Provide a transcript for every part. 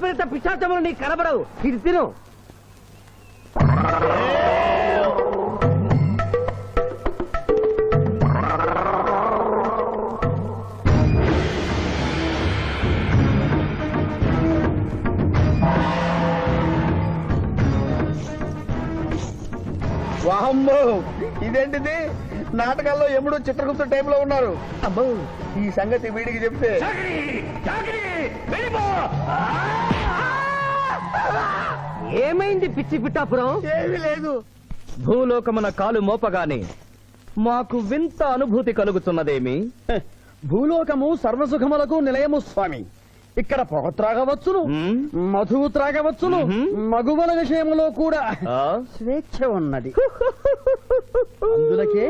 ప్రేత పిశాచములు నీకు కనబడవు. ఇది తిను. వామ్మో, ఇదేంటిది? నాటకాల్లో ఎముడు చిత్రగుప్త టైప్ లో ఉన్నారు. అబ్బో, ఈ సంగతి వీడికి చెప్తే ఏమైంది పిచ్చి పిట్టాపురం? ఏమీ లేదు. భూలోకమున కాలు మోపగానే మాకు వింత అనుభూతి కలుగుతున్నదేమి? భూలోకము సర్వసుఖములకు నిలయము స్వామి. ఇక్కడ పొగ త్రాగవచ్చును, మధువు త్రాగవచ్చును, మగువల విషయంలో కూడా స్వేచ్ఛ ఉన్నది. అందులకే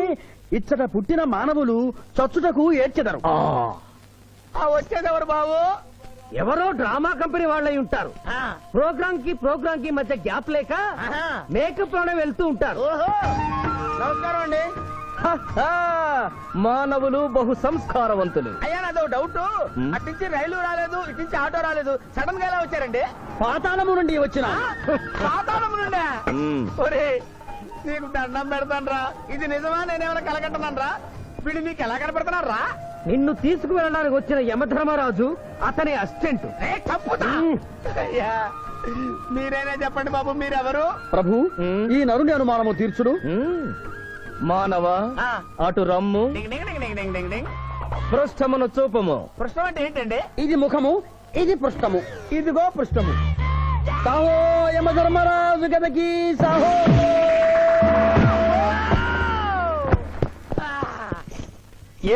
ఇచ్చట పుట్టిన మానవులు చచ్చుటకు ఏడ్చెదరు. వచ్చేదెవరు బాబు? ఎవరో డ్రామా కంపెనీ వాళ్ళై ఉంటారు. ప్రోగ్రామ్ కి మధ్య గ్యాప్ లేక మేకప్ లోనే వెళ్తూ ఉంటారు. నమస్కారం అండి. మానవులు బహు సంస్కారవంతులు. అయ్యా, నాదో డౌట్. అట్నుంచి రైలు రాలేదు, ఇట్నుంచి ఆటో రాలేదు, సడన్ గా ఎలా వచ్చారండి? పాతాళము నుండి వచ్చిన. పాతాళము నుండి? ఒరే, నీకు దండం పెడతానరా. ఇది నిజమా? నేనేమైనా కలగంటున్నానరా? వీడు నీకు ఎలా కనపడుతున్నారా? నిన్ను తీసుకువెళ్ళడానికి వచ్చిన యమధర్మరాజు అతని అసిస్టెంట్. అయ్యా, మీరైనా చెప్పండి బాబు, మీరెవరు? ప్రభు, ఈ నరుని అనుమానము తీర్చుడు. మానవ, అటు రమ్ము. పృష్ఠమును చూపము. పృష్ఠం అంటే ఏంటండి? ఇది ముఖము, ఇది పృష్ఠము. ఇదిగో పృష్ఠము. సాహో యమధర్మరాజు గదకి సాహో.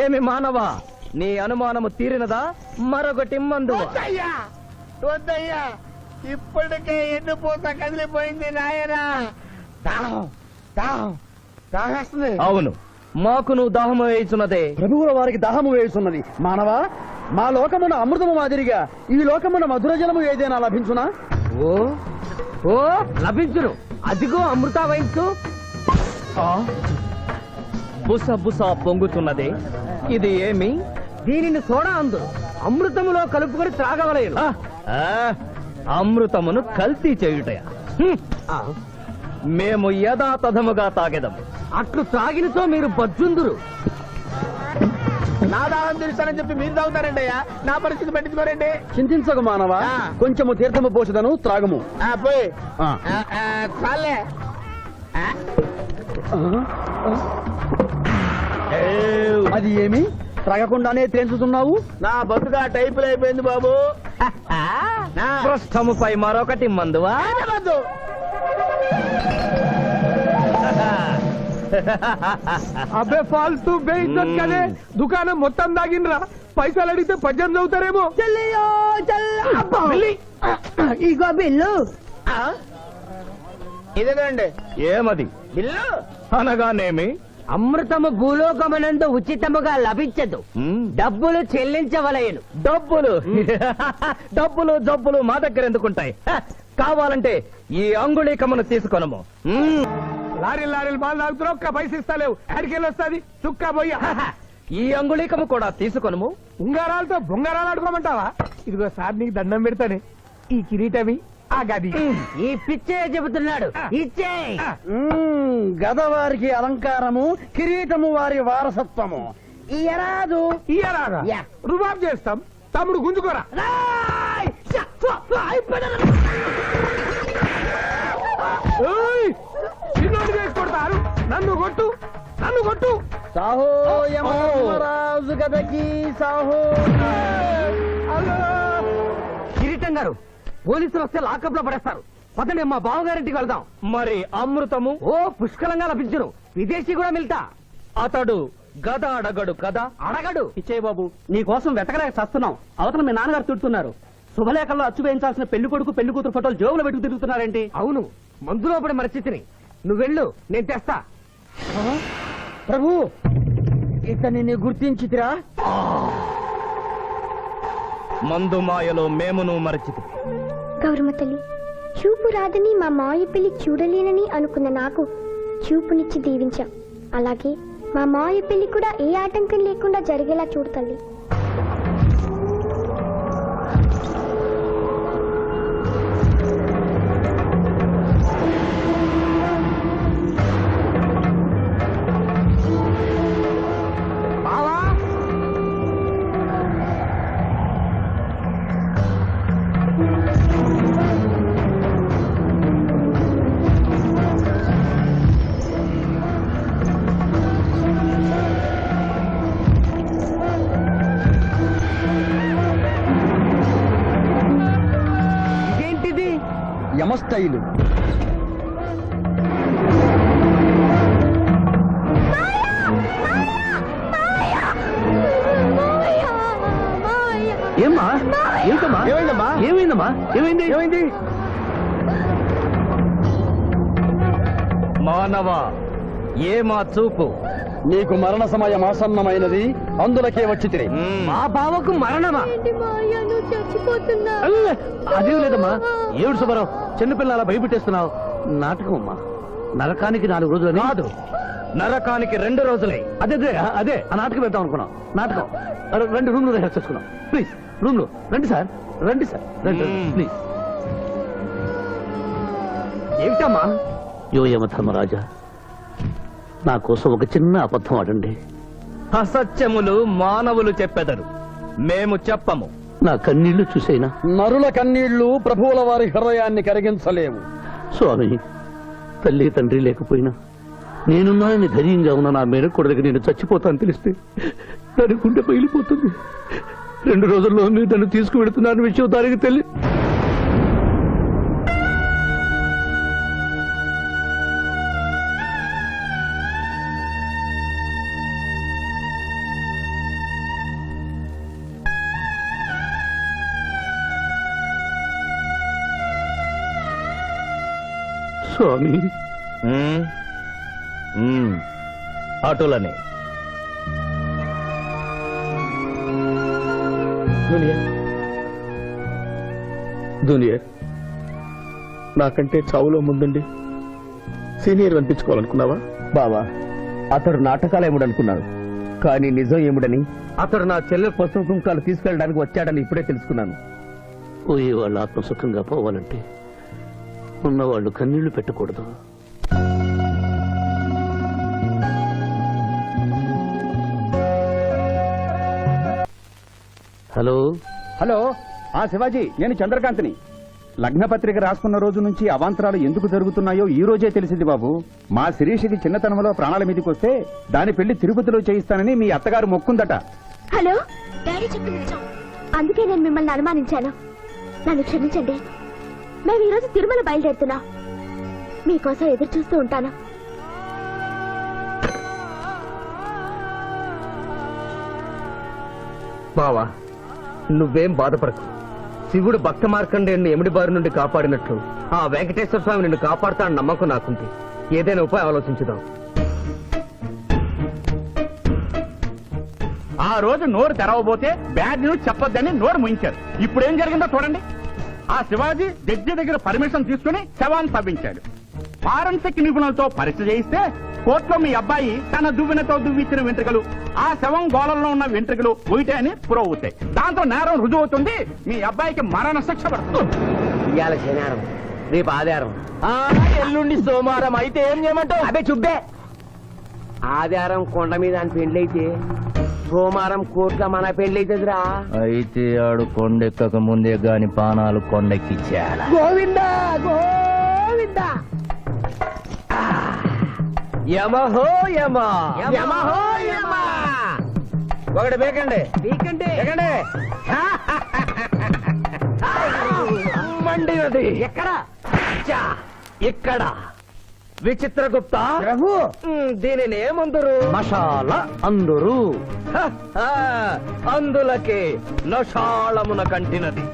ఏమి మానవ, నీ అనుమానము తీరినదా? మరొకటి మందు. వద్దయ్యా, ఇప్పటికే ఎండిపోత కదిలిపోయింది నాయనా. దాహేస్తుంది. అవును, మాకును దాహము వేయుచున్నదే. ప్రభువుల వారికి దాహము వేయుచున్నది. మానవ, మా లోకమున అమృతము మాదిరిగా ఈ లోకమున మధుర జలము ఏదైనా లభించునా? ఓ ఓ లభించును. అదిగో అమృత వయస్సు. బుస బుస పొంగుతున్నదే, ఇది ఏమి? దీనిని సోడా అందు అమృతములో కలుపుకొని త్రాగవలేను. అమృతమును కల్తీ చేయుటయా? మేము యథాతథముగా తాగెదము. అట్లు త్రాగినతో మీరు బజ్జుందురు. నా దాహం తీరుస్తానని చెప్పి మీరు తాగుతారండి అయ్యా. నా పరిస్థితి పట్టించుకోరండి. చింతించకు మానవ, కొంచెము తీర్థము పోషదను, త్రాగము. పోయి చాలే. అది ఏమి? త్రాగకుండానే తేల్చుతున్నావు? నా బతుగా టైపులు అయిపోయింది బాబు. పృష్ఠముపై మరొకటి మందువా? అబ్బే ఫాల్తూ బేయిజ్జత్ కదే. దుకాణం మొత్తం దాగినరా. పైసలు అడిగితే పద్యం చదువుతారేమో. ఇగో బిల్లు. ఇదేనండి ఏమది? బిల్లు అనగానేమి? అమృతము భూలోకమునందు ఉచితముగా లభించదు, డబ్బులు చెల్లించవలయను. డబ్బులు డబ్బులు జబ్బులు మా దగ్గర ఎందుకుంటాయి? కావాలంటే ఈ అంగుళీకమును తీసుకొనము. లారీలు బాగా తాగుతున్నావు, ఒక్క పైస ఇస్తలేవు. అడికెళ్ళి వస్తుంది చుక్క పోయి. ఈ అంగుళీకము కూడా తీసుకొనము. ఉంగారాలతో బొంగారాలు ఆడుకోమంటావా? ఇదిగో సార్, నీకు దండం పెడతానే. ఈ కిరీటమి, ఆ గది. ఈ పిచ్చే చెబుతున్నాడు. ఇచ్చే. గదవారికి అలంకారము, కిరీటము వారి వారసత్వము. ఇయరాదు. ఇయ్యరాగా రుబాబ్ చేస్తాం. తమ్ముడు గుంజుకోరా. చిన్నోడు చేసి కొడతారు. నన్ను కొట్టు, నన్ను కొట్టు. సాహో యమధర్మరాజు గదకి సాహో. కిరీటం గారు, పోలీసులు వస్తే లాకప్ లో పడేస్తారు. పదండి, మా బావగారింటికి వెళ్దాం. మరి అమృతము? ఓ పుష్కలంగా లభించును. విదేశీ కూడా మిల్తా. అతడు గద అడగడు కదా? అడగడు. ఇచ్చే బాబు, నీ కోసం వెతకలేక చస్తున్నాం. అవతల మీ నాన్నగారు తిడుతున్నారు. శుభలేఖల్లో అచ్చు వేయించాల్సిన పెళ్లి కొడుకు పెళ్లి కూతురు ఫోటోలు జోబులో పెట్టుకు తిరుగుతున్నారేంటి? అవును, మందులో పడి మరచితిని. నువ్వెళ్ళు, నేను తెస్తా. ప్రభు, ఇతనిని గుర్తించితిరా? మందు మాయలో మేమును మరచితి. గౌరమ్మ తల్లి, చూపు రాదని మా మాయ పెళ్లి చూడలేనని అనుకున్న నాకు చూపునిచ్చి దీవించాం. అలాగే మా మాయ పెళ్లి కూడా ఏ ఆటంకం లేకుండా జరిగేలా చూడు తల్లి. యమస్థైలు. ఏమ్మా ఏంటమ్మా ఏమైందమ్మా? ఏమైందమ్మా ఏమైంది ఏమైంది? మానవ ఏ మా చూపు నీకు మరణ సమయం ఆసన్నమైనది, అందులకే వచ్చి తిరిగి. మా బావకు మరణమా చచ్చిపోతున్నా అదేం లేదమ్మా ఏడు సుబ్బారావు చిన్నపిల్ల అలా భయపెట్టేస్తున్నావు. నాటకం అమ్మా, నరకానికి 4 రోజులు కాదు, నరకానికి 2 రోజులే. అదే అదే అదే ఆ నాటకం వెళ్తాం అనుకున్నాం. నాటకం 2 రూమ్లు రిహార్స్ చేసుకున్నాం. ప్లీజ్ రూమ్ లో రండి సార్, రండి సార్, రండి ప్లీజ్. ఏమిటమ్మా? యోయమ ధర్మరాజా, నా కోసం ఒక చిన్న అబద్ధం ఆడండి. అసత్యములు మానవులు చెప్పెదరు, మేము చెప్పము. నా కన్నీళ్లు చూసేనా? నరుల కన్నీళ్లు ప్రభువుల వారి హృదయాన్ని కరిగించలేవు. స్వామి, తల్లి తండ్రి లేకపోయినా నేనున్నానని ధైర్యంగా ఉన్న నా మేనకోడలికి నేను చచ్చిపోతాను తెలిస్తే దాని గుండె పగిలిపోతుంది. 2 రోజుల్లో మీరు నన్ను తీసుకువెడుతున్నారన్న విషయం దానికి తెలియ. స్వామి, అటులనే జూనియర్, నాకంటే చావులో ముందుండి సీనియర్ అనిపించుకోవాలనుకున్నావా? బావా, అతడు నాటకాలు ఏముడనుకున్నాడు, కానీ నిజం ఏముడని అతడు నా చెల్లె పసుపు కుంకాలు తీసుకెళ్ళడానికి వచ్చాడని ఇప్పుడే తెలుసుకున్నాను. పోయే వాళ్ళు ఆత్మసుఖంగా పోవాలంటే ఉన్నవాళ్ళు కన్నీళ్లు పెట్టకూడదు. హలో హలో, శివాజీ, నేను చంద్రకాంత్ని. లగ్నపత్రిక రాసుకున్న రోజు నుంచి అవాంతరాలు ఎందుకు జరుగుతున్నాయో ఈ రోజే తెలిసింది బాబు. మా శిరీషకి చిన్నతనంలో ప్రాణాల మీదకి వస్తే దాని పెళ్లి తిరుపతిలో చేయిస్తానని మీ అత్తగారు మొక్కుందట. హలో, డాడీ చెప్పింది నిజం. అందుకే నేను మిమ్మల్ని అనుమానించాను. నన్ను క్షమించండి. మేము ఈరోజు తిరుమల బయలుదేరుతున్నాం. మీకోసం ఎదురు చూస్తూ ఉంటాను. బావా, నువ్వేం బాధపడకు. శివుడు భక్త మార్కండేయుని ఎముడి బారి నుండి కాపాడినట్లు ఆ వెంకటేశ్వర స్వామి నిన్ను కాపాడుతాడని నమ్మకం నాకుంది. ఏదైనా ఉపాయం ఆలోచించుదాం. ఆ రోజు నోరు తెరవబోతే బ్యాడ్ న్యూస్ చెప్పొద్దని నోరు ముయించారు. ఇప్పుడు ఏం జరిగిందో చూడండి. ఆ శివాజీ జడ్జి దగ్గర పర్మిషన్ తీసుకుని శవాన్ని తవ్వించాడు. ఫారెన్సిక్ నిపుణులతో పరీక్ష చేయిస్తే కోర్టులో మీ అబ్బాయి తన దువ్వెనతో దువ్విచ్చిన వెంట్రుకలు, ఆ శవం గోళంలో ఉన్న వెంట్రుకలు ఒకటే అని ప్రూవ్ అవుతాయి. దాంతో నేరం రుజువు అవుతుంది. మీ అబ్బాయికి మరణ శిక్ష పడుతుంది. ఇవాళ శనివారం, రేపు ఆదివారం, ఎల్లుండి సోమవారం. అయితే ఏం చేయమంటావు? అదే చుబ్బే. ఆదివారం కొండ మీద అని పెళ్ళైతే సోమవారం కోట్ల మన పెళ్ళైతుందిరా. అయితే ఆడు కొండెక్కక ముందే గాని పానాలు కొండెక్కిచ్చేయాల. గోవిందా గోవిందా. యమహో యమ, యమహో యమ. ఒకటి బేకండి, నీకంటే బేకండి. మండినది ఎక్కడ? చా, ఇక్కడ. విచిత్రగుప్త ప్రభు, దీనిని ఏమందరు? మషాల అందురు. అందులకే నషాళమున కంటినది.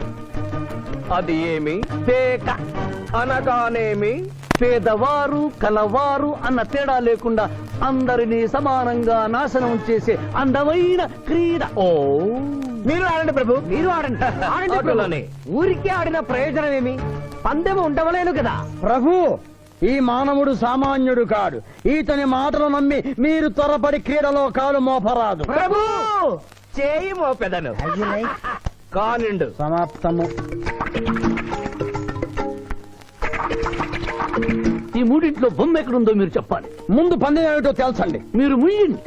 అది ఏమి? పేక అనగానేమి పేదవారు కలవారు అన్న తేడా లేకుండా అందరినీ సమానంగా నాశనం చేసే అందమైన క్రీడ. ఓ, మీరు ఆడండి ప్రభు. మీరు ఆడండి, ఆడండి ప్రభు. ఆటలోనే. ఊరికే ఆడిన ప్రయోజనం ఏమి? పందెం ఉండవలేను కదా. ప్రభు, ఈ మానవుడు సామాన్యుడు కాడు. ఈతని మాటలు నమ్మి మీరు త్వరపడి క్రీడలో కాలు మోపరాదు. ప్రభు, చేయి మోపెదను కానిండు. సమాప్తము. ఈ మూడింట్లో బొమ్మ ఎక్కడుందో మీరు చెప్పాలి. ముందు పందెం ఏమిటో తెలుసండి. మీరు ముయ్యండి.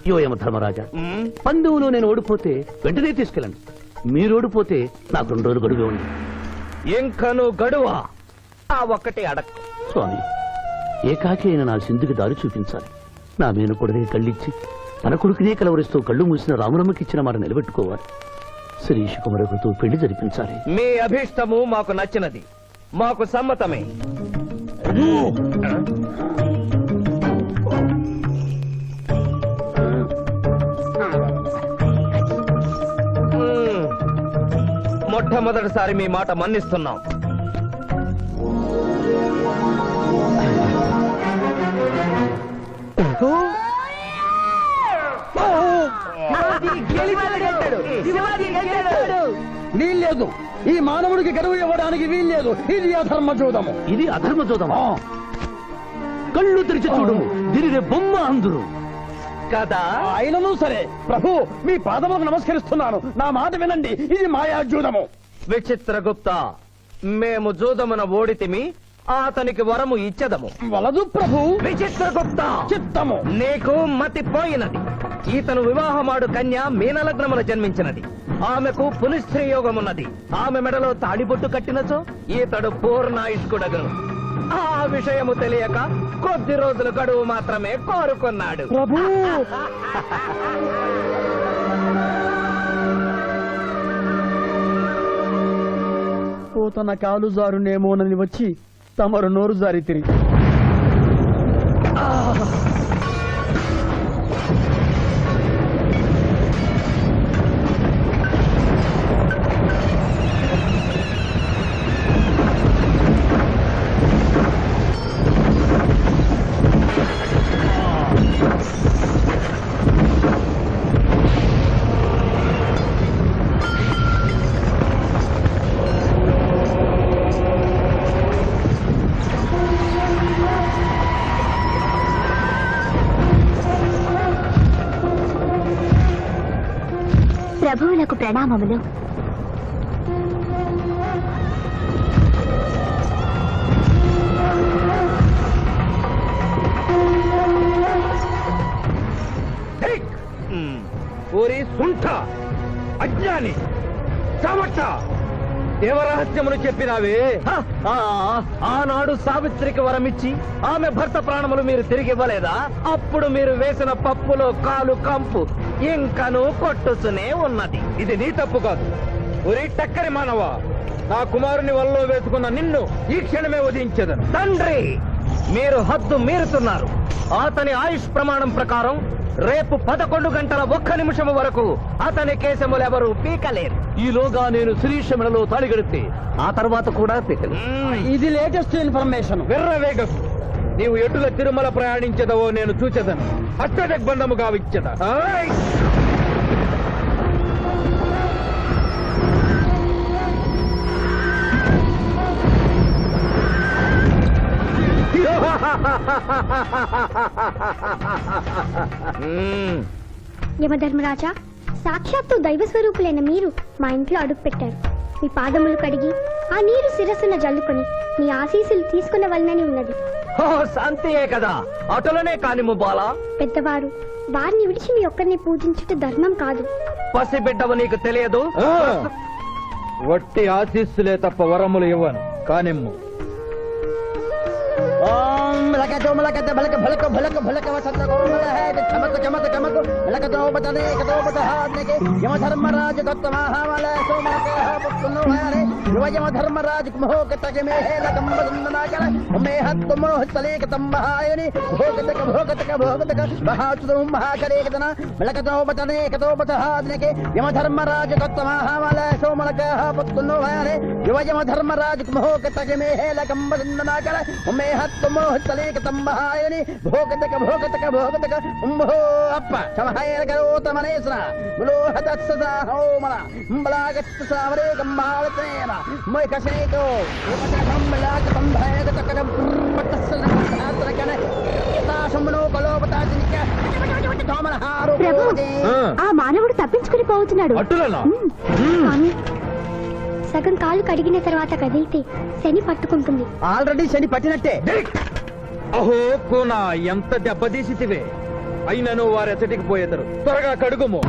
యోయమ ధర్మరాజా, పందెంలో నేను ఓడిపోతే వెంటనే తీసుకెళ్ళండి. మీరు ఓడిపోతే నాకు 2 రోజులు గడువే ఉంది. ఇంకను గడువా? ఆ ఒక్కటి అడక్. స్వామి, ఏకాకి అయిన నా సింధుకి దారి చూపించాలి. నా మేనకొడనే కళ్ళిచ్చి తన కొడుకునే కలవరిస్తూ కళ్ళు మూసిన రామరమ్మకి ఇచ్చిన మాట నిలబెట్టుకోవాలి. శిరీష్ కుమరకుతో పెళ్లి జరిపించాలి. మీ అభీష్టము మాకు నచ్చినది. మాకు సమ్మతమే. మొట్టమొదటిసారి మీ మాట మన్నిస్తున్నాం. వీల్లేదు, ఈ మానవుడికి గడువు ఇవ్వడానికి వీల్లేదు. ఇది అధర్మ చూడము. ఇది అధర్మ చూద్దామా? కళ్ళు తెరిచి చూడు, దీనిని బొమ్మ అందురు కదా. అయినను సరే ప్రభు, మీ పాదములకు నమస్కరిస్తున్నాను. నా మాట వినండి, ఇది మాయాజూదము. విచిత్రగుప్త, మేము జూదమున ఓడితిమి, అతనికి వరము ఇచ్చదము. వలదు ప్రభు. విచిత్రగుప్త, చిత్తము. నీకు మతి పోయినది. ఈతను వివాహమాడు కన్య మీనలగ్నమున జన్మించినది. ఆమెకు పునిస్త్రీ యోగమున్నది. ఆమె మెడలో తాడిబొట్టు కట్టినచో ఈతడు పూర్ణాయుష్కుడగను. ఆ విషయము తెలియక కొద్ది రోజుల గడువు మాత్రమే కోరుకున్నాడు. ప్రభు, తన కాలు జారునేమోనని వచ్చి తమరు నోరు జారి తిరిగి ప్రభువులకు ప్రణామములు. ఓరి సుంఠ, అజ్ఞాని, చావట్ట, దేవరహస్యమును చెప్పినావే. ఆనాడు సావిత్రికి వరమిచ్చి ఆమె భర్త ప్రాణములు మీరు తిరిగి ఇవ్వలేదా? అప్పుడు మీరు వేసిన పప్పులో కాలు కంపు ఇంకను కొట్టుతూనే ఉన్నది. ఇది నీ తప్పు కాదు. ఒరి టక్కరి మానవ, నా కుమారుని వల్లో వేసుకున్న నిన్ను ఈ క్షణమే వధించదను. తండ్రి, మీరు హద్దు మీరుతున్నారు. అతని ఆయుష్ ప్రమాణం ప్రకారం రేపు 11 గంటల 1 నిమిషము వరకు అతని కేశములెవరూ పీకలేరు. ఈలోగా నేను శిరీష మెడలో తాళిగడితే ఆ తర్వాత కూడా పీకలేదు. ఇది లేటెస్ట్ ఇన్ఫర్మేషన్. వెర్రవేగ, నీవు ఎటుల తిరుమల ప్రయాణించదవో నేను చూచెదను. అష్టదిగ్బంధము గావిచ్చద. యమధర్మరాజా, సాక్షాత్తు దైవ స్వరూపులైన మీరు మా ఇంట్లో అడుగు పెట్టారు. మీ పాదములు కడిగి ఆ నీరు శిరస్సున జల్లుకొని మీ ఆశీస్సులు తీసుకునవలనని ఉన్నది. శాంతియే కదా, అటులనే కానిము బాలా. పెద్దవారు, వారిని విడిచి మీ ఒక్కరిని పూజించుట ధర్మం కాదు. పసిబిడ్డవు నీకు తెలియదు. వట్టి ఆశీస్సులే తప్ప వరములు ఇవ్వను. కానిమ్ము. యమధర్మరాజు యువయమధర్మరాజు భోగతక భోగతక భోగతక అప్ప సమహాయ కరోతమనేశ్వర ములోహదత్సదా హోమల అంబలాగత్త సావరే కంబాలతేన మైకసేకో యమధర్మలాక సంభయగతకరం పట్టసనకన యతాశమనో కలోపతాజినిక తోమలహారు. ప్రభు, ఆ మానవుడు తప్పించుకుని పోతున్నాడు. స్వామి, సగం కాలు కడిగిన తర్వాత కదిలితే శని పట్టుకుంటుంది. ఆల్రెడీ శని పట్టినట్టే. అహో కోనా, ఎంత దెబ్బతీసితివే. అయినను వారెచ్చటికి పోయేదరు. త్వరగా కడుగుము.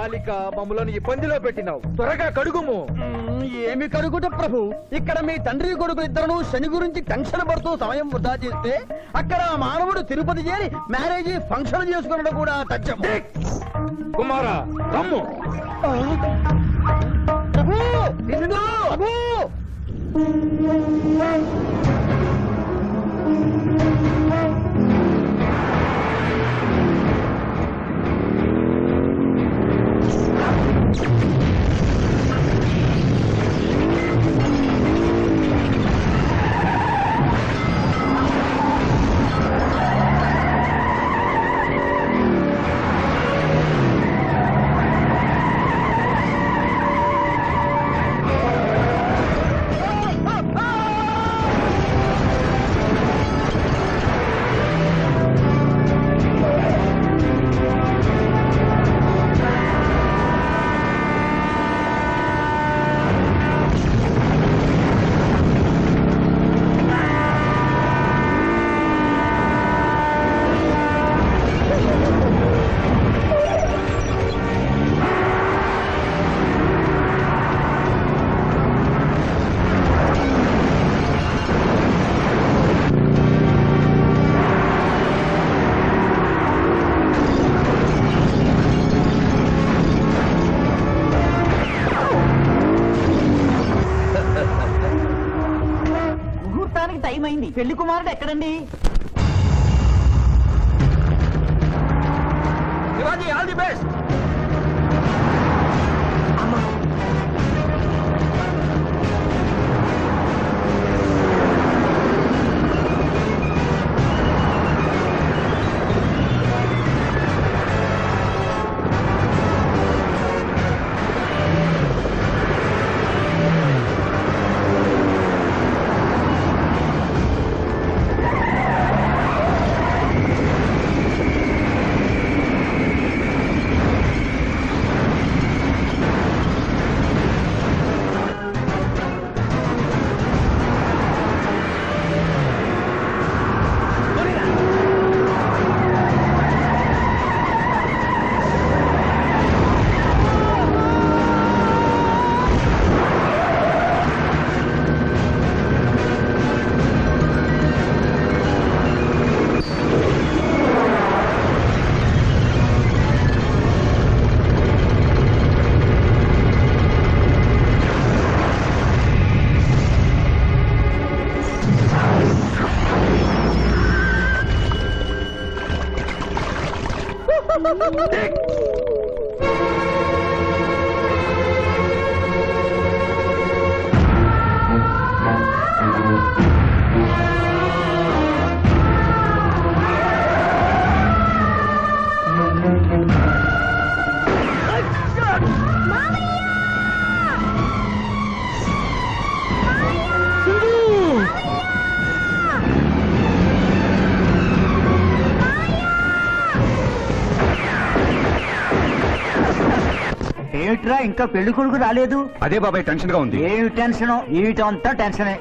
బాలిక మమ్మలను ఇబ్బందిలో పెట్టినావు త్వరగా కడుగుము. ఏమి కడుగుట ప్రభు, ఇక్కడ మీ తండ్రి కొడుకు ఇద్దరు శని గురించి టెన్షన్ పడుతూ సమయం వృధా చేస్తే అక్కడ మానవుడు తిరుపతి చేరి మ్యారేజ్ ఫంక్షన్ చేసుకున్నట్టు కూడా తథ్యం. కుమారా రమ్ము. ప్రభు నిన్ను ప్రభు. ముహూర్తానికి టైం అయింది. పెళ్లి కుమారుడు ఎక్కడండి? Shivaji all the best. ఏమిట్రా ఇంకా పెళ్లి కొడుకు రాలేదు? అదే బాబాయ్ టెన్షన్ గా ఉంది. ఏమి టెన్షన్? ఏమిటంతా టెన్షనే.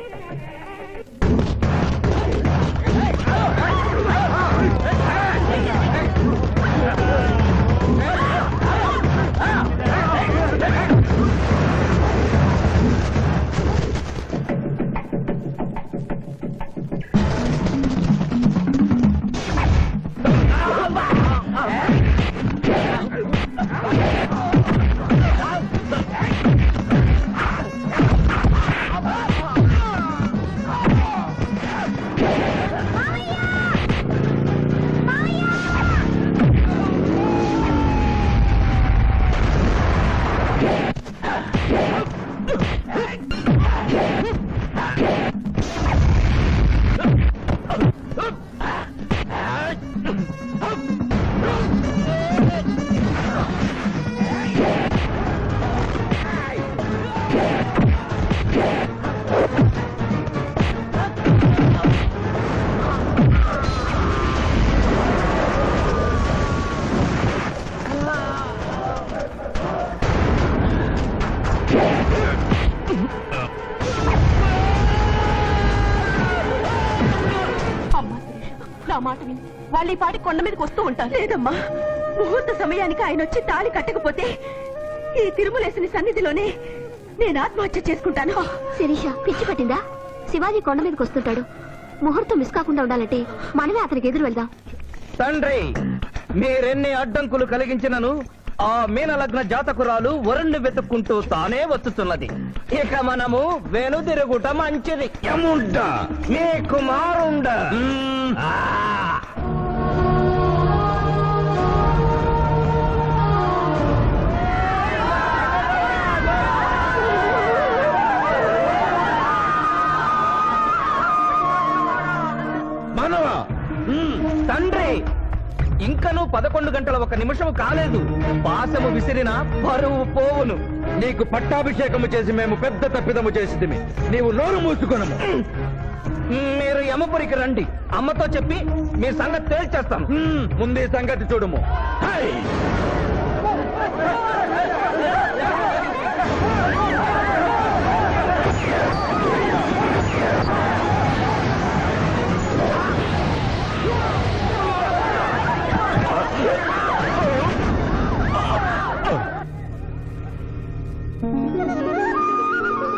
నా మాట విని వాళ్ళు ఈ పాటి కొండ మీదకి వస్తూ ఉంటారు. లేదమ్మా, ముహూర్త సమయానికి ఆయన వచ్చి తాళి కట్టకపోతే ఈ తిరుమలేసిన సన్నిధిలోనే నేను ఆత్మహత్య చేసుకుంటాను. శిరీష పిచ్చి పట్టిందా? శివాజీ కొండ మీదకి వస్తుంటాడు. ముహూర్తం మిస్ కాకుండా ఉండాలంటే మనమే అతనికి ఎదురు వెళ్దాం. తండ్రి, మీరెన్ని అడ్డంకులు కలిగించినను ఆ మీనలగ్న జాతకురాలు వరుణ్ణి వెతుక్కుంటూ తానే వస్తున్నది. ఇక మనము వెనుదిరుగుట మంచిది. యముండ నీ కుమారుండ. మనవా తండ్రి, ఇంకనూ 11 గంటల 1 నిమిషం కాలేదు. పాశము విసిరిన పరువు పోవును. నీకు పట్టాభిషేకము చేసి మేము పెద్ద తప్పిదము చేసిదిమి. నీవు నోరు మూసుకొనము. మీరు యమపురికి రండి. అమ్మతో చెప్పి మీ సంగతి తేల్చేస్తాను. ముందు ఈ సంగతి చూడము.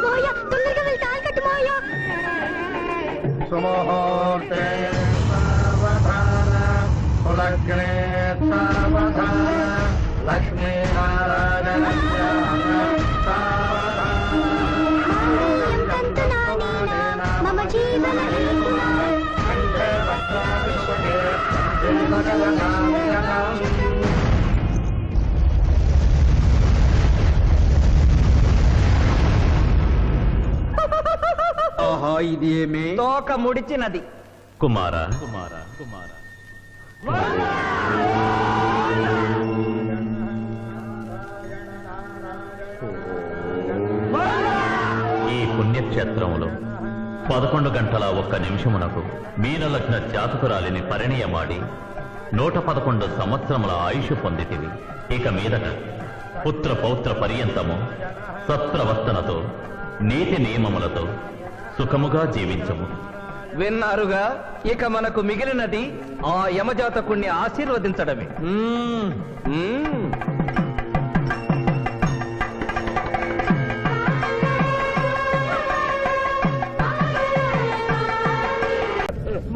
మావయ్య, తొందరగా వెళ్ళి తాళి కట్టు మావయ్య. సుముహూర్తే సావధాన కులగ్నే సావధాన లక్ష్మీనారాయణ మమ జీవన ఇది ఏమి? తోక ముడిచినది. కుమారా, ఈ పుణ్యక్షేత్రములో 11 గంటల 1 నిమిషమునకు మీనలగ్న జాతకురాలిని పరిణయమాడి 111 సంవత్సరముల ఆయుష్ పొందితివి. ఇక మీదట పుత్ర పౌత్ర పర్యంతము సత్ప్రవర్తనతో నీతి నియమములతో సుఖముగా జీవించము. విన్నారుగా, ఇక మనకు మిగిలినది ఆ యమజాతకుణ్ణి ఆశీర్వదించడమే.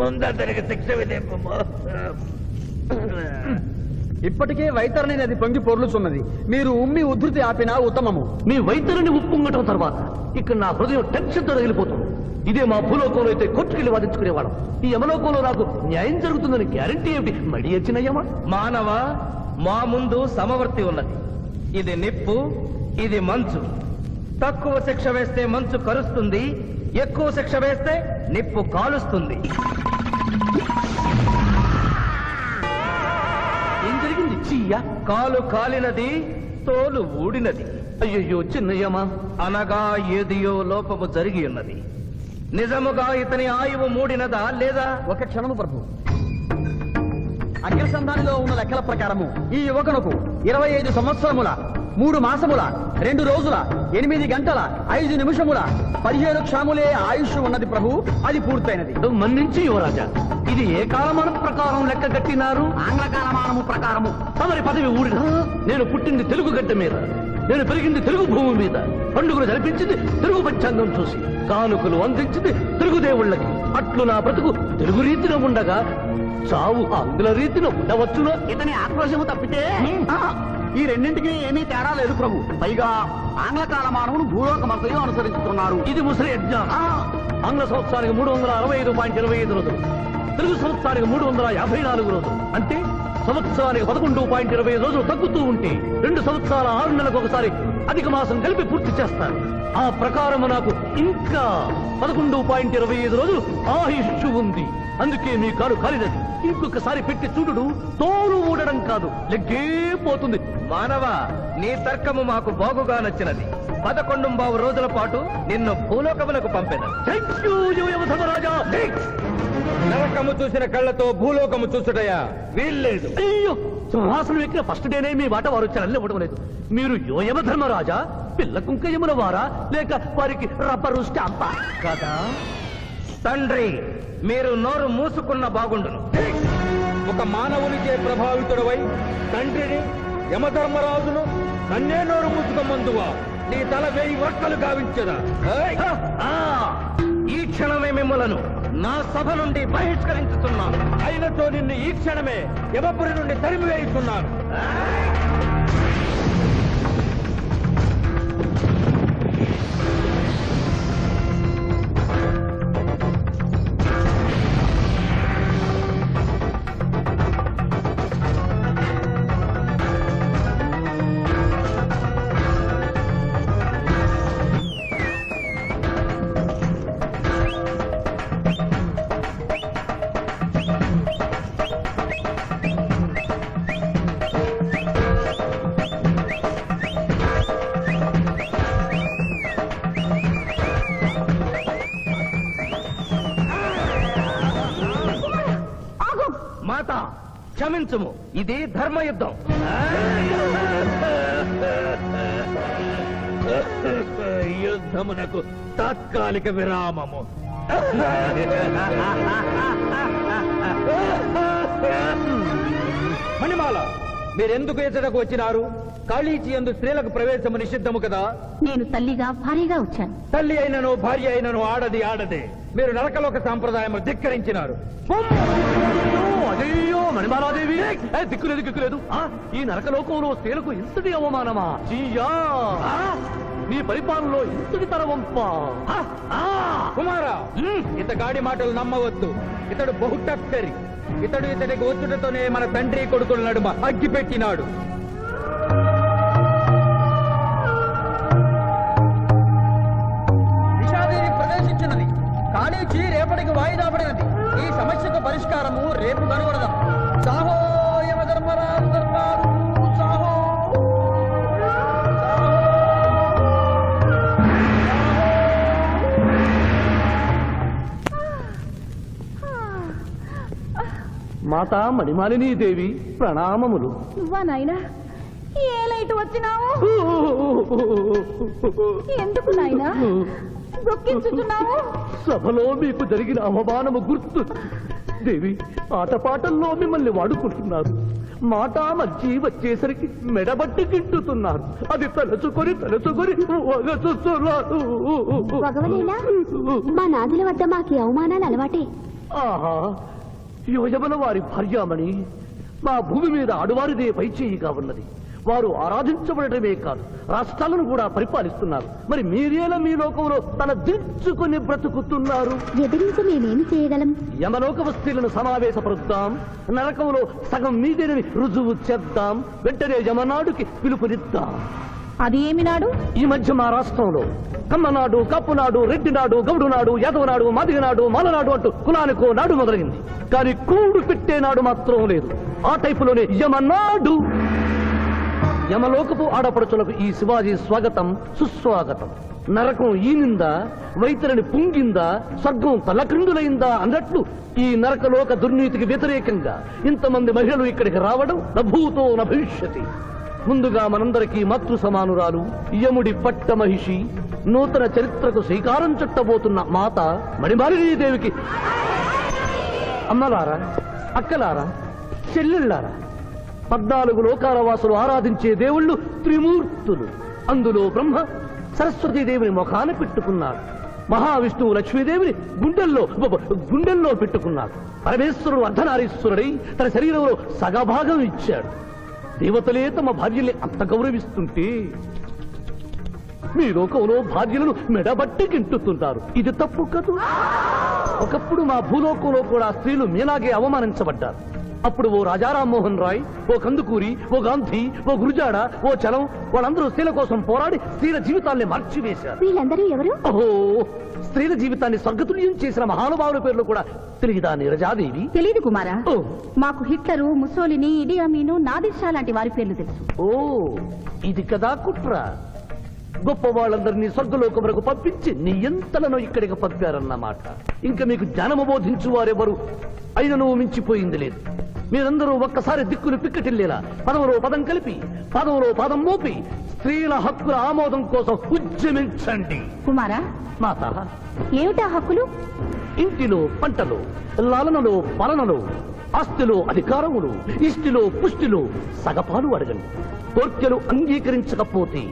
ముందరికి శిక్ష విధింపు. ఇప్పటికే వైతరణి నది పొంగి పొర్లుచున్నది. మీరు ఉమ్మి ఉధృతి ఆపినా ఉత్తమము. మీ వైద్యుని ఉప్పొంగటం తర్వాత ఇక్కడ నా హృదయం టెన్షన్తో రగిలిపోతుంది. ఇదే మా భూలోకంలో అయితే కోర్టుకెళ్ళి వాదించుకునేవాళ్ళం. ఈ యమలోకంలో నాకు న్యాయం జరుగుతుందని గ్యారంటీ ఏమిటి? మడి వచ్చినయ్యమా? మానవ, మా ముందు సమవర్తి ఉన్నది. ఇది నిప్పు, ఇది మంచు. తక్కువ శిక్ష వేస్తే మంచు కరుస్తుంది, ఎక్కువ శిక్ష వేస్తే నిప్పు కాలుస్తుంది. ఏం జరిగింది? చీయ కాలు కాలినది, తోలు ఊడినది. అయ్యయ్యో చిన్నయ్యమా. అనగా ఏదియో లోపము జరిగి ఉన్నది. నిజముగా ఇతని ఆయువు మూడినదా లేదా? ఒక క్షణము ప్రభు. అగ్రసంధానిలో ఉన్న లెక్కల ప్రకారము ఈ యువకునకు 25 సంవత్సరముల 3 మాసముల 2 రోజుల 8 గంటల 5 నిమిషముల 15 క్షణములే ఆయుష్ ఉన్నది ప్రభు. అది పూర్తయినది. మన్నించి యువరాజా, ఇది ఏ కాలమానం ప్రకారం లెక్క కట్టినారు? ఆంగ్ల కాలమానము ప్రకారము. తమరి పదవి ఊడిన నేను పుట్టింది తెలుగు గడ్డ మీద, నేను పెరిగింది తెలుగు భూమి మీద, పండుగలు జరిపించింది తెలుగు పంచాంగం చూసి, కానుకలు అందించింది తెలుగు దేవుళ్ళకి. అట్లు నా బ్రతుకు తెలుగు రీతిన ఉండగా చావు ఆంగ్ల రీతిన ఉండవచ్చునా? ఇతని ఆక్రోశము తప్పితే ఈ రెండింటికి ఏమీ తేడా లేదు ప్రభు. పైగా ఆంగ్ల కాలమానమును భూలోకమంతయు అనుసరిస్తున్నారు. ఇది ముసలి యజ్ఞం. ఆంగ్ల సంవత్సరానికి 365.25 రోజులు, తెలుగు సంవత్సరానికి 354 రోజులు. అంటే సంవత్సరానికి 11.25 రోజులు తగ్గుతూ ఉంటే 2 సంవత్సరాల 6 నెలలకు ఒకసారి అధిక మాసం కలిపి పూర్తి చేస్తారు. ఆ ప్రకారం నాకు ఇంకా 11.25 రోజులు ఆయుష్ ఉంది. అందుకే మీ కాలు కాలినది. ఇంకొకసారి పెట్టి చూడు, తోలు ఊడడం కాదు, లెగ్గే పోతుంది. మానవ, నీ తర్కము మాకు బాగుగా నచ్చినది. 11 రోజుల పాటు నిన్ను భూలోకములకు పంపెను. నరకము చూసిన కళ్ళతో భూలోకము చూసుటయా వీల్లేదు. అయ్యో, సింహాసనం ఎక్కిన ఫస్ట్ డేనే మీ మాట వారు చలన్ని ఇవ్వడం లేదు. మీరు యోయమ ధర్మరాజా, పిల్ల కుంకయముల వారా, లేక వారికి రబ్బరు స్టాంపా కదా? తండ్రి, మీరు నోరు మూసుకున్న బాగుండును. ఒక మానవునిచే ప్రభావితుడవై తండ్రిని యమధర్మరాజును నన్నే నోరు మూసుకోమందువా నీ తల 1000 వక్కలు గావించదా? ఈ క్షణమే మిమ్మలను నా సభ నుండి బహిష్కరించుతున్నాను. అయినతో నిన్ను ఈ క్షణమే యమపురి నుండి తరిమివేయుతున్నాను. మాత క్షమించుము, ఇది ధర్మయుద్ధం. యుద్ధమునకు తాత్కాలిక విరామము. మణిమాల, మీరెందుకు ఎచ్చటకు వచ్చినారు? కాళీచి యందు స్త్రీలకు ప్రవేశము నిషిద్ధము కదా. నేను తల్లిగా భారీగా వచ్చాను. తల్లి అయినను భార్య అయినను ఆడది ఆడదే. మీరు నరకలోక సాంప్రదాయము ధిక్కరించినారు. అయ్యో మణిమాలాదేవి, దిక్కులేదు. ఈ నరకలోకంలో స్త్రీలకు ఇంతటి అవమానమా? చీయా, నీ పరిపాలనలో ఇంతటి తరవంపా? కుమారా, ఇతగాడి మాటలు నమ్మవద్దు. ఇతడు బహుటక్కరి. ఇతడికి వచ్చుటతోనే మన తండ్రి కొడుకుల నడుమ అగ్గి పెట్టినాడు. నిషాదేవి ప్రవేశించినది. కాళీచి రేపటికి వాయిదా పడినది. ఈ సమస్యకు పరిష్కారము రేపు కనుగొడదాం. సాహో యమధర్మరాజు దర్బారు, సాహో. మాతా మణిమాలినీ దేవి ప్రణామములు. నువ్వా నాయనా? ఏ లైట్ వచ్చినావు? ఎందుకు నాయనా దొక్కించుతున్నావు? సభలో మీకు జరిగిన అవమానము గుర్తు. దేవి, ఆటపాటల్లో మిమ్మల్ని వాడుకుంటున్నారు. మాట మర్చి వచ్చేసరికి మెడబట్టి తింటుతున్నారు. అది తలుచుకొని వగచుస్తున్నారు. భగవనేనా, మా నాదుల వద్ద మాకి అవమానాలు అలవాటే. ఆహా, యువజముల వారి భార్యామణి మా భూమి మీద ఆడువారిదే పైచేయిగా ఉన్నది. వారు ఆరాధించబడటమే కాదు, రాష్ట్రాలను కూడా పరిపాలిస్తున్నారు. మరి మీరేలా మీ లోకంలో తల దించుకొని బ్రతుకుతున్నారు? ఎదిరించి మేమేమి చేయగలం? యమలోక వస్తువులను సమావేశపరుద్దాం. నరకంలో సగం మీదేనని రుజువు చేద్దాం. వెంటనే యమనాడుకి పిలుపునిద్దాం. అది ఏమి నాడు? ఈ మధ్య మా రాష్ట్రంలో కమ్మనాడు, కప్పునాడు, రెడ్డినాడు, గౌడునాడు, యాదవనాడు, మాదిగనాడు, మాలనాడు అంటూ కులానికో నాడు మొదలైంది. కానీ కూడు పెట్టే నాడు మాత్రం లేదు. ఆ టైపులోనే యమనాడు. యమలోకపు ఆడపడుచులకు ఈ శివాజీ స్వాగతం సుస్వాగతం. నరకం ఈనిందా, వైతరిని పుంగిందా, స్వర్గం తలక్రిందులైందా అన్నట్లు ఈ నరకలోక దుర్నీతికి వ్యతిరేకంగా ఇంతమంది మహిళలు ఇక్కడికి రావడం నభూతో నభవిష్యతి. ముందుగా మనందరికీ మాతృ సమానురాలు, యముడి పట్ట మహిషి, నూతన చరిత్రకు శ్రీకారం చుట్టబోతున్న మాత మణిమాలినీదేవికి అమ్మలారా, అక్కలారా, చెల్లెళ్ళారా, 14 లోకాల వాసులు ఆరాధించే దేవుళ్ళు త్రిమూర్తులు. అందులో బ్రహ్మ సరస్వతీదేవిని ముఖాన పెట్టుకున్నాడు. మహావిష్ణువు లక్ష్మీదేవిని గుండెల్లో పెట్టుకున్నాడు. పరమేశ్వరుడు అర్ధనారీశ్వరుడై తన శరీరంలో సగభాగం ఇచ్చాడు. దేవతలే తమ భార్యల్ని అంత గౌరవిస్తుంటే మీ లోకంలో భార్యలను మెడబట్టి గింటుతుంటారు. ఇది తప్పు కదూ. ఒకప్పుడు మా భూలోకంలో కూడా స్త్రీలు మీలాగే అవమానించబడ్డారు. అప్పుడు ఓ రాజా రామ్మోహన్ రాయ్, ఓ కందుకూరి, ఓ గాంధీ, ఓ గురుజాడ, ఓ చలం వాళ్ళందరూ స్త్రీల కోసం పోరాడి స్త్రీల జీవితాల్ని మార్చివేశారు. వీళ్ళందరూ ఎవరు? ఓహో, స్త్రీల జీవితాన్ని స్వర్గతుల్యం చేసిన మహానుభావుల పేర్లు కూడా తెలియదా నీరజాదేవి? తెలీదు కుమారా. ఓ. మాకు హిట్లరు, ముసోలిని, ఇడి అమీను, నాదిర్షా లాంటి వారి పేర్లు తెలుసు. ఓ, ఇది కదా కుట్ర. గొప్ప వాళ్ళందరినీ స్వర్గలోకములకు పంపించి నీ ఎంతలను ఇక్కడికి పంపారన్నమాట. ఇంకా మీకు జ్ఞానము బోధించు వారెవరు అయినను మించిపోయింది లేదు. మీరందరూ ఒక్కసారి దిక్కులు పిక్కటిల్లేలా పదవులో పదం కలిపి, పదవులో పదం మోపి స్త్రీల హక్కుల ఆమోదం కోసం ఉద్యమించండి. కుమారా, మాత, ఏమిటా హక్కులు? ఇంటిలో పంటలో, లాలనలో, పాలనలో, ఆస్తిలో అధికారములు, ఇష్టిలో పుష్టిలో సగపాలు అడగండి. కోర్కెలు అంగీకరించకపోతే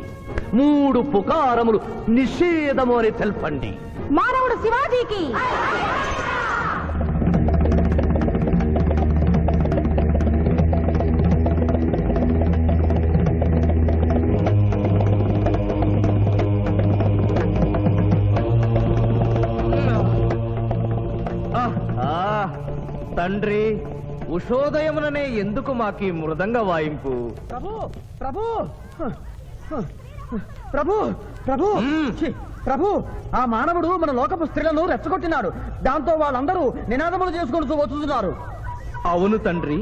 3 పుకారములు నిషేధము అని తెల్పండి. మానవుడు శివాజీకి తండ్రి, ఉషోదయముననే ఎందుకు మాకీ మృదంగ వాయింపు? ప్రభు ప్రభు ప్రభు ప్రభు ఛీ, ప్రభు ఆ మానవుడు మన లోకపు స్త్రీలను రెచ్చగొట్టినాడు. దాంతో వాళ్ళందరూ నినాదములు చేసుకుంటూ వచ్చుతున్నారు. అవును తండ్రి,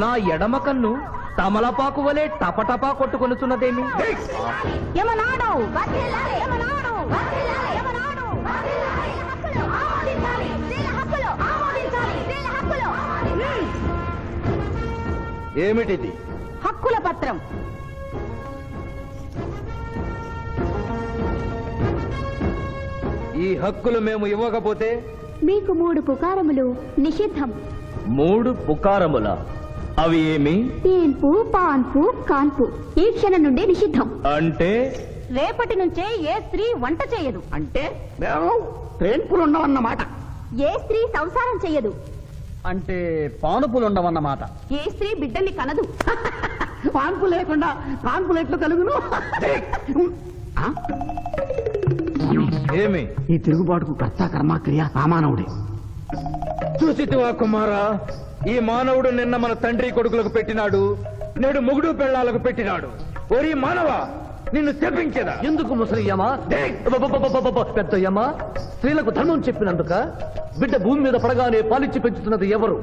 నా ఎడమ కన్ను తమలపాకు వలె టపటపా కొట్టుకొనుచున్నదేమి? యమనాడు వర్ధిల్లాలి, యమనాడు వర్ధిల్లాలి, యమనాడు వర్ధిల్లాలి. హక్కులు ఆమోదించాలి, స్త్రీల హక్కులు ఆమోదించాలి, స్త్రీల హక్కులు. ఏమిటిది? హక్కుల పత్రం. ఈ హక్కులు మేము ఇవ్వకపోతే? మీకు 3 పుకారములు నిషిద్ధం. 3 పుకారముల? అవి ఏమి? తేన్పు, పాన్పు, కాన్పు ఈ క్షణం నుండి నిషిద్ధం. అంటే రేపటి నుంచే ఏ స్త్రీ వంట చేయదు. అంటే మేము ట్రైన్పులు ఉండవన్నమాట. ఏ స్త్రీ సంసారం చేయదు. అంటే పానుపులుండవన్నమాట. ఏ స్త్రీ బిడ్డల్ని కనదు. పాన్పు లేకుండా కాన్పులు ఎట్లు కలుగును? ఆ? ఏమి? ఈ తిరుగుబాటుకు కర్త కర్మక్రియ సామానవుడే. చూసితివా కుమారా, ఈ మానవుడు నిన్న మన తండ్రి కొడుకులకు పెట్టినాడు, నేడు మొగుడు పెళ్ళాలకు పెట్టినాడు. ఓరి మానవ, నిన్ను చెప్పించేదా? ఎందుకు ముసలియమా? పెద్దయ్యమా, స్త్రీలకు ధర్మం చెప్పినందుక? బిడ్డ భూమి మీద పడగానే పాలిచ్చి పెంచుతున్నది ఎవరు?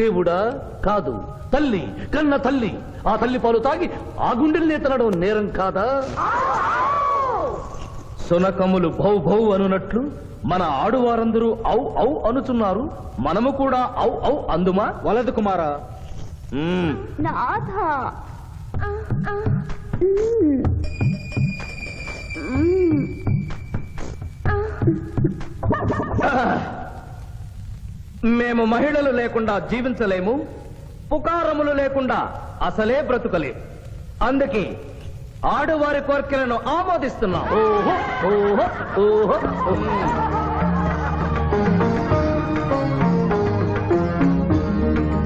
దేవుడా? కాదు, తల్లి, కన్న తల్లి. ఆ తల్లి పాలు తాగి ఆ గుండెల్ని తినడం నేరం కాదా? సునకములు భౌ భౌ అనునట్లు మన ఆడువారందరూ ఔ ఔ అనుచున్నారు. మనము కూడా ఔ ఔ అందుమా? వలదు కుమారా. నాథ మేము మహిళలు లేకుండా జీవించలేము, పుకారములు లేకుండా అసలే బ్రతుకలేము. అందుకే ఆడువారి కోరికలను ఆమోదిస్తున్నాం. ఓహో ఓహో ఓహో.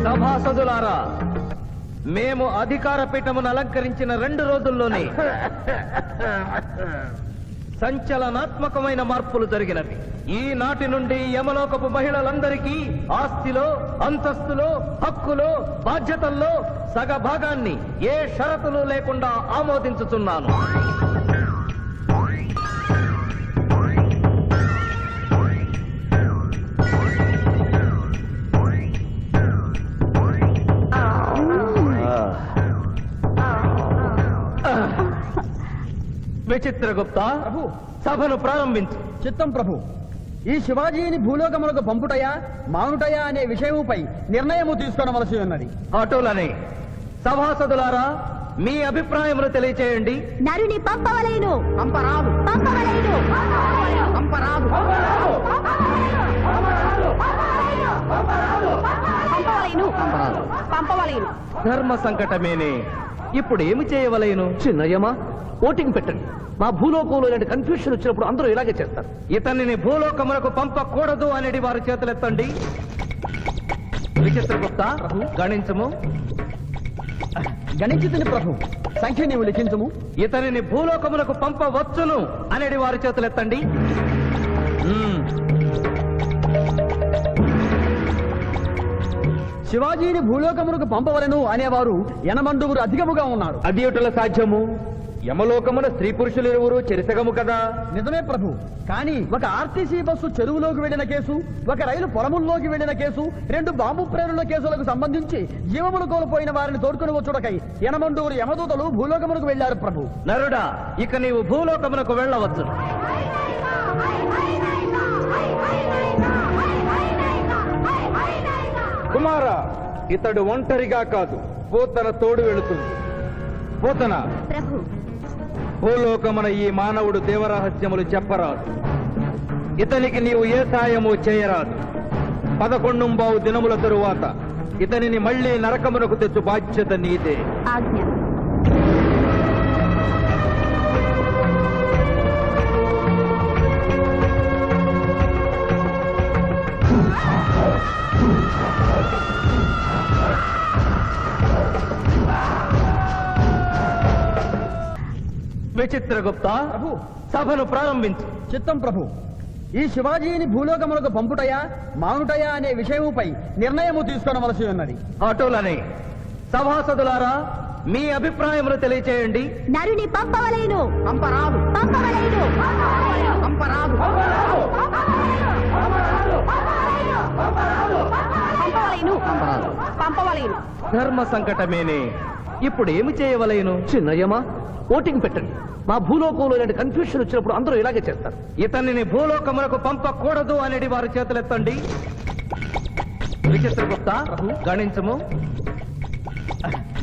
సభాసదులారా, మేము అధికార పీఠమును అలంకరించిన 2 రోజుల్లోనే సంచలనాత్మకమైన మార్పులు జరిగినవి. ఈనాటి నుండి యమలోకపు మహిళలందరికీ ఆస్తిలో, అంతస్తులో, హక్కులో, బాధ్యతల్లో సగభాగాన్ని ఏ షరతులు లేకుండా ఆమోదించుతున్నాను. విచిత్రగుప్త, సభను ప్రారంభించు. చిత్తం ప్రభు. ఈ శివాజీని భూలోకములకు పంపుటయా మానుటయా అనే విషయముపై నిర్ణయము తీసుకోవలసి ఉన్నది. అటులనే సభాసదులారా, మీ అభిప్రాయములు తెలియచేయండి. నరుని పంపవలేను. పంపరాదు, పంపవలేను. పంపరాదు. పంపవలేను. పంపవలేను. ధర్మ సంకటమేనే. ఇప్పుడు ఏమి చేయవలేను? చిన్నయ్యమా, ఓటింగ్ పెట్టండి. మా భూలోకంలో ఇలాంటి కన్ఫ్యూషన్ వచ్చినప్పుడు అందరూ ఇలాగే చేస్తారు. ఇతనిని భూలోకములకు పంపకూడదు అనేది వారి చేతులెత్తండి. విచిత్రగుప్త, గణించము. గణించుతుని ప్రభు. సంఖ్య నీవు లిఖించము. ఇతనిని భూలోకములకు పంపవచ్చును అనేది వారి చేతులెత్తండి. శివాజీని భూలోకమునకు పంపవలను అనేవారు 8 అధికముగా ఉన్నారు. అది ఎటుల సాధ్యము? యమలోకమున స్త్రీ పురుషులు ఇరువురు చెరిసగము కదా. నిజమే ప్రభు. కానీ ఒక ఆర్టీసీ బస్సు చెరువులోకి వెళ్లిన కేసు, ఒక రైలు పొలముల్లోకి వెళ్లిన కేసు, 2 బాంబు ప్రేరుల కేసులకు సంబంధించి జీవములు కోల్పోయిన వారిని తోడుకుని వచ్చుటకై 8 యమదూతలు భూలోకమునకు వెళ్లారు ప్రభు. నరుడా, ఇక నీవు భూలోకమునకు వెళ్ళవచ్చు. కుమారా, ఇతడు ఒంటరిగా కాదు, పోతన తోడు వెళుతుంది. పోతన, ప్రభు, భూలోకమున ఈ మానవుడు దేవరహస్యములు చెప్పరాదు. ఇతనికి నీవు ఏ సాయము చేయరాదు. 11 దినముల తరువాత ఇతనిని మళ్ళీ నరకమునకు తెచ్చు బాధ్యత నీదే. ఆజ్ఞ. విచిత్రగుప్త సభను ప్రారంభించు. చిత్తం ప్రభు. ఈ శివాజీని భూలోకములకు పంపుటయా మానుటయా అనే విషయముపై నిర్ణయము తీసుకోవలసి ఉన్నది. అటులనే సభాసదులారా మీ అభిప్రాయములు తెలియచేయండి. నరుని పంపవలేను. పంపరాదు పంపవలేను. పంపరాదు పంపవలేను. పంపవలేను. ధర్మ సంకటమేనే. ఇప్పుడు ఏమి చేయవలేను? చిన్నయ్యమా ఓటింగ్ పెట్టండి. మా భూలోకంలో ఇలాంటి కన్ఫ్యూషన్ వచ్చినప్పుడు అందరూ ఇలాగే చేస్తారు. ఇతనిని భూలోకములకు పంపకూడదు అనేది వారి చేతులెత్తండి. విచిత్రగుప్త గణించము.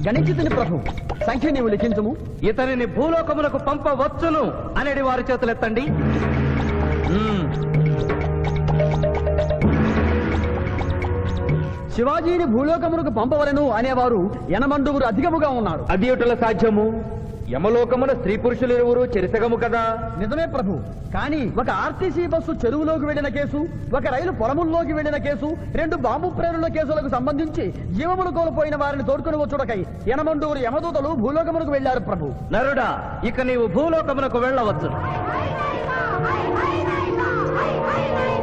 గణించుతుని ప్రభు. సంఖ్య నీవు లిఖించము. ఇతనిని భూలోకములకు పంపవచ్చును అనేది వారి చేతులెత్తండి. శివాజీని భూలోకమునకు పంపవలను అనేవారు యనమండుగురు అధికముగా ఉన్నారు. అది ఎటుల సాధ్యము? యమలోకమున స్త్రీ పురుషులు ఇరువురు చెరిసగము కదా. నిజమే ప్రభు. కానీ ఒక ఆర్టీసీ బస్సు చెరువులోకి వెళ్లిన కేసు, ఒక రైలు పొలముల్లోకి వెళ్లిన కేసు, 2 బాంబు ప్రేరుల కేసులకు సంబంధించి జీవములు కోల్పోయిన వారిని తోడుకుని వచ్చుటకై యనమండూరు యమదూతలు భూలోకమునకు వెళ్లారు ప్రభు. నరుడా, ఇక నీవు భూలోకమునకు వెళ్ళవచ్చు.